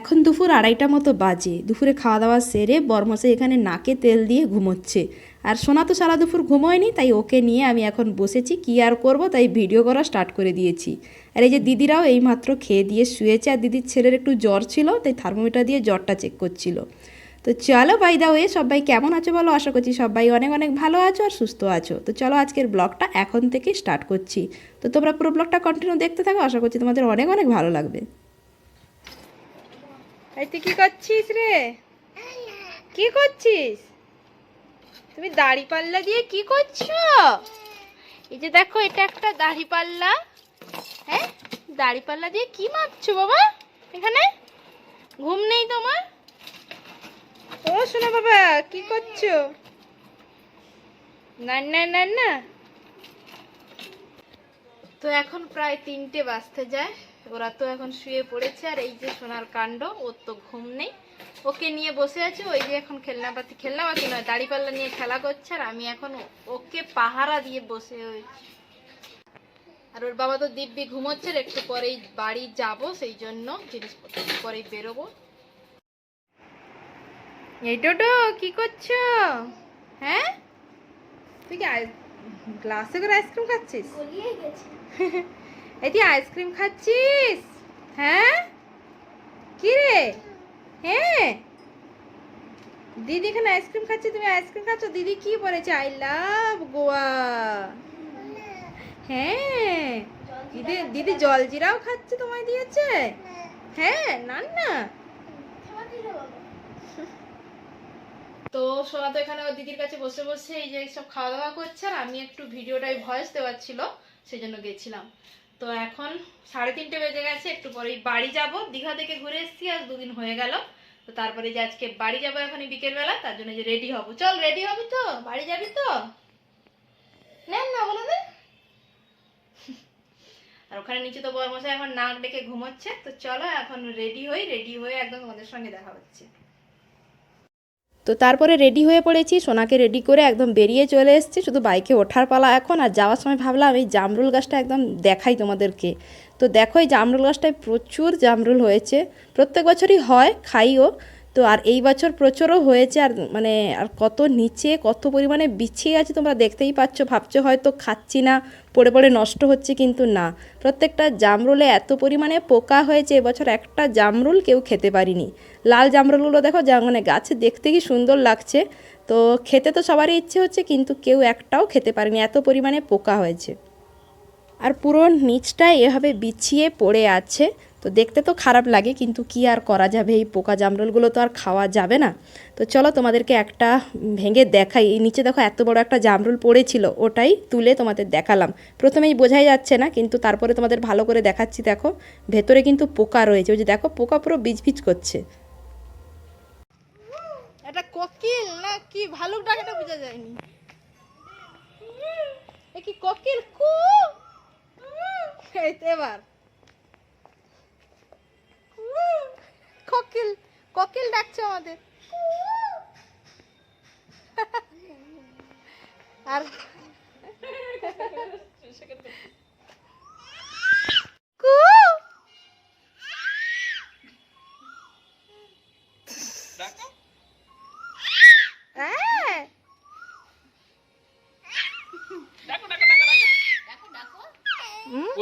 এখন দুপুর 2:30 মতো বাজে। দুপুরে খাওয়া দাওয়া সেরে বরমশাই এখানে নাকে তেল দিয়ে ঘুমোচ্ছে। আর সোনা তো সারা দুপুর ঘুমোয়নি, তাই ওকে নিয়ে আমি এখন বসেছি, কী আর করব, তাই ভিডিও করা স্টার্ট করে দিয়েছি। আর এই যে দিদিরাও এইমাত্র খেয়ে দিয়ে শুয়েছে, আর দিদির ছেলের একটু জ্বর ছিল, তাই থার্মোমিটার দিয়ে জ্বরটা চেক করছিল। তো চলো বাই দা ওয়ে, সবাই কেমন আছো বলো? আশা করছি সবাই অনেক অনেক ভালো আছো আর সুস্থ আছো। তো চলো আজকের ব্লগটা এখন থেকে স্টার্ট করছি। তো তোমরা পুরো ব্লগটা কন্টিনিউ দেখতে থাকো, আশা করছি তোমাদের অনেক অনেক ভালো লাগবে। এই তুই কি করছিস রে? কি করছিস? তুমি দাড়ি পাল্লা দিয়ে কি করছো? এই যে দেখো, এটা একটা দাড়ি পাল্লা। হ্যাঁ, দাড়ি পাল্লা দিয়ে কি মাপছো বাবা? এখানে ঘুম নেই তোমার? ও শোনো বাবা, কি করছো? না না না না। তো এখন প্রায় 3টে বাজতে যায়, ওরা তো এখন শুয়ে পড়েছে। আর এই যে সোনার কাণ্ড, ওর তো ঘুম নেই, ওকে নিয়ে বসে আছে। ওই যে এখন খেলনাপাতি নয়, দাড়িপাল্লা নিয়ে খেলা করছে, আর আমি এখন ওকে পাহারা দিয়ে বসে হয়েছি। আর ওর বাবা তো দিব্যি ঘুমোচ্ছে, একটু পরেই বাড়ি যাব, সেই জন্য জিনিসপত্র পরেই বেরোবো। এই টোটো কি করছো? হ্যাঁ, তুই কি গ্লাসে করে আইসক্রিম খাচ্ছিস? এই তুই আইসক্রিম খাচ্ছিস? হ্যাঁ, কি রে? হ্যাঁ, দিদি এখানে আইসক্রিম খাচ্ছে, তুমি আইসক্রিম খাচ্ছ? দিদি কি বলেছে? I love Goa. হ্যাঁ, দিদি দিদি জলজিরাও খাচ্ছে, তোমায় দিয়েছে? হ্যাঁ, না না। তো সোনা তো এখানে ওর দিদির কাছে বসে বসে এই যে সব খাওয়া দাওয়া করছে, আর আমি একটু ভিডিওটাই ভয়েস দেওয়ার ছিল, সেই জন্য গেছিলাম। তো এখন 3:30 বেজে গেছে, একটু পরেই বাড়ি যাব। দীঘা থেকে ঘুরে এসেছি, আজ 2 দিন হয়ে গেল। তো তারপরে যে আজকে বাড়ি যাবো এখনই বিকেলবেলা, তার জন্য যে রেডি হব। চল, রেডি হবি তো? বাড়ি যাবি তো? নেন না, বলো না। আর ওখানে নিচে তো বরমশাই এখন নাক ডেকে ঘুমোচ্ছে। তো চলো এখন রেডি হয়ে একদম তোমাদের সঙ্গে দেখা হচ্ছে। তো তারপরে রেডি হয়ে পড়েছি, সোনাকে রেডি করে একদম বেরিয়ে চলে এসেছি। শুধু বাইকে ওঠার পালা এখন। আর যাওয়ার সময় ভাবলাম এই জামরুল গাছটা একদম দেখাই তোমাদেরকে। তো দেখো, এই জামরুল গাছটায় প্রচুর জামরুল হয়েছে, প্রত্যেক বছরই হয়, খাইও। তো আর এই বছর প্রচুরও হয়েছে। আর মানে আর কত নিচে কত পরিমাণে বিছিয়ে আছে তোমরা দেখতেই পাচ্ছ। ভাবছো হয়তো খাচ্ছি না, পড়ে পড়ে নষ্ট হচ্ছে, কিন্তু না, প্রত্যেকটা জামরুলে এত পরিমাণে পোকা হয়েছে এবছর, একটা জামরুল কেউ খেতে পারিনি। লাল জামরুলগুলো দেখো, যা মানে গাছে দেখতে কি সুন্দর লাগছে, তো খেতে তো সবারই ইচ্ছে হচ্ছে, কিন্তু কেউ একটাও খেতে পারেনি, এত পরিমাণে পোকা হয়েছে। আর পুরো নিচটা এভাবে বিছিয়ে পড়ে আছে। তো দেখতে তো খারাপ লাগে, কিন্তু কি আর করা যাবে, এই পোকা জামরুলগুলো তো আর খাওয়া যাবে না। তো চলো তোমাদেরকে একটা ভেঙে দেখাই। এই নিচে দেখো এত বড় একটা জামরুল পড়েছিল, ওটাই তুলে তোমাদের দেখালাম। প্রথমেই বোঝাই যাচ্ছে না, কিন্তু তারপরে তোমাদের ভালো করে দেখাচ্ছি। দেখো ভেতরে কিন্তু পোকা রয়েছে, ওই যে দেখো পোকা পুরো বিজবিজ করছে। এটা কোকিল না কি ভালুক ডাকেটা বোঝা যায়নি। এ কি কোকিল? কু এবার কোকিল, কোকিল ডাকছে আমাদের। আর কু হ্যাঁ,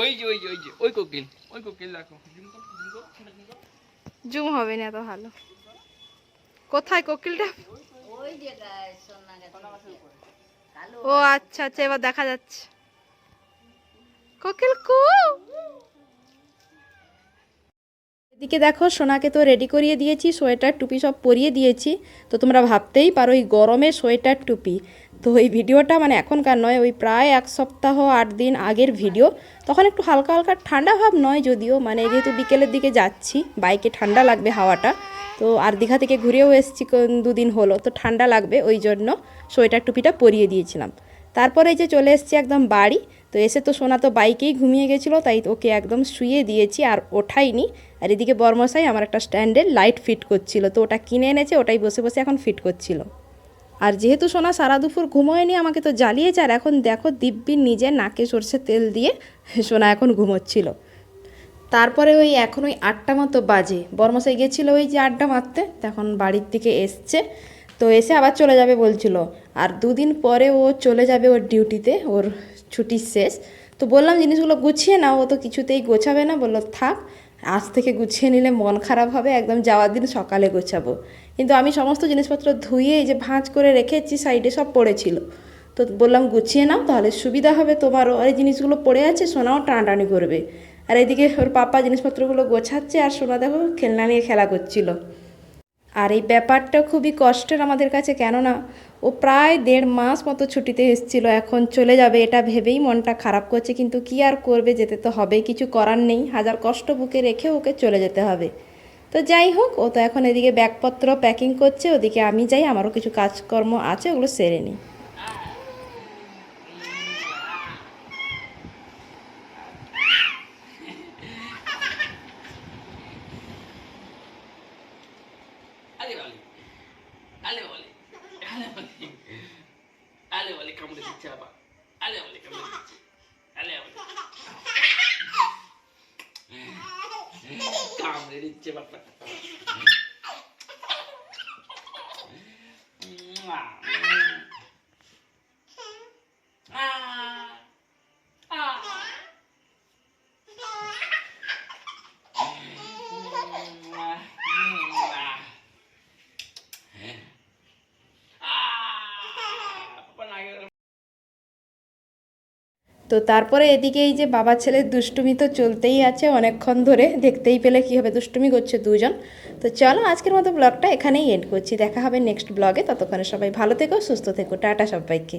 ওই যে ওই যে ওই যে ওই কোকিল, ওই কোকিল দেখো। জুম হবে না এত ভালো। কোথায় কোকিলটা? ও আচ্ছা আচ্ছা, এবার দেখা যাচ্ছে কোকিল কু। এদিকে দেখো, সোনাকে তো রেডি করিয়ে দিয়েছি, সোয়েটার টুপি সব পরিয়ে দিয়েছি। তো তোমরা ভাবতেই পারো এই গরমে সোয়েটার টুপি। তো এই ভিডিওটা মানে এখনকার নয়, ওই প্রায় 1 সপ্তাহ 8 দিন আগের ভিডিও। তখন একটু হালকা হালকা ঠান্ডা ভাব নয় যদিও, মানে যেহেতু বিকেলের দিকে যাচ্ছি, বাইকে ঠান্ডা লাগবে হাওয়াটা। তো আর দীঘা থেকে ঘুরেও এসেছি 2 দিন হলো, তো ঠান্ডা লাগবে, ওই জন্য সোয়েটার টুপিটা পরিয়ে দিয়েছিলাম। তারপরে যে চলে এসেছি একদম বাড়ি। তো এসে তো সোনা তো বাইকেই ঘুমিয়ে গেছিলো, তাই ওকে একদম শুয়ে দিয়েছি, আর ওঠাইনি। আর এদিকে বরমশাই আমার একটা স্ট্যান্ডের লাইট ফিট করছিল, তো ওটা কিনে এনেছে, ওটাই বসে বসে এখন ফিট করছিল। আর যেহেতু সোনা সারা দুপুর ঘুমোয়নি, আমাকে তো জ্বালিয়েছে। আর এখন দেখো দিব্যি নিজে নাকে সরষে তেল দিয়ে সোনা এখন ঘুমোচ্ছিল। তারপরে ওই এখন ওই 8টা মতো বাজে, বর্মশাই গেছিলো ওই যে আড্ডা মারতে, তখন বাড়ির দিকে এসছে। তো এসে আবার চলে যাবে বলছিল, আর 2 দিন পরে ও চলে যাবে ওর ডিউটিতে, ওর ছুটি শেষ। তো বললাম জিনিসগুলো গুছিয়ে নাও, ও তো কিছুতেই গোছাবে না, বললো থাক আজ থেকে গুছিয়ে নিলে মন খারাপ হবে, একদম যাওয়ার দিন সকালে গোছাবো। কিন্তু আমি সমস্ত জিনিসপত্র ধুয়ে এই যে ভাঁজ করে রেখেছি, সাইডে সব পড়েছিল। তো বললাম গুছিয়ে নাও তাহলে সুবিধা হবে তোমারও, আর এই জিনিসগুলো পড়ে আছে, সোনাও টানাটানি করবে। আর এইদিকে ওর পাপা জিনিসপত্রগুলো গোছাচ্ছে, আর সোনা দেখো খেলনা নিয়ে খেলা করছিল। আর এই ব্যাপারটা খুবই কষ্টের আমাদের কাছে, কেননা ও প্রায় 1.5 মাস মতো ছুটিতে এসেছিলো, এখন চলে যাবে এটা ভেবেই মনটা খারাপ করছে। কিন্তু কি আর করবে, যেতে তো হবে, কিছু করার নেই, হাজার কষ্ট বুকে রেখে ওকে চলে যেতে হবে। তো যাই হোক, ও তো এখন এদিকে ব্যাগপত্র প্যাকিং করছে, ওদিকে আমি যাই, আমারও কিছু কাজকর্ম আছে, ওগুলো সেরে নিই। আলে বলে আলে বলে আলে বলে আলে বলে কামড়ে দিচ্ছে আবার, আলে বলে কামড়ে দিচ্ছে, আলে বলে কামড়ে দিচ্ছে বাবা। তো তারপরে এদিকে এই যে বাবা ছেলের দুষ্টুমি তো চলতেই আছে অনেকক্ষণ ধরে, দেখতেই পেলে কীভাবে দুষ্টুমি করছে দুজন। তো চলো আজকের মতো ব্লগটা এখানেই এন্ড করছি, দেখা হবে নেক্সট ব্লগে, ততক্ষণে সবাই ভালো থেকো, সুস্থ থেকো, টাটা সবাইকে।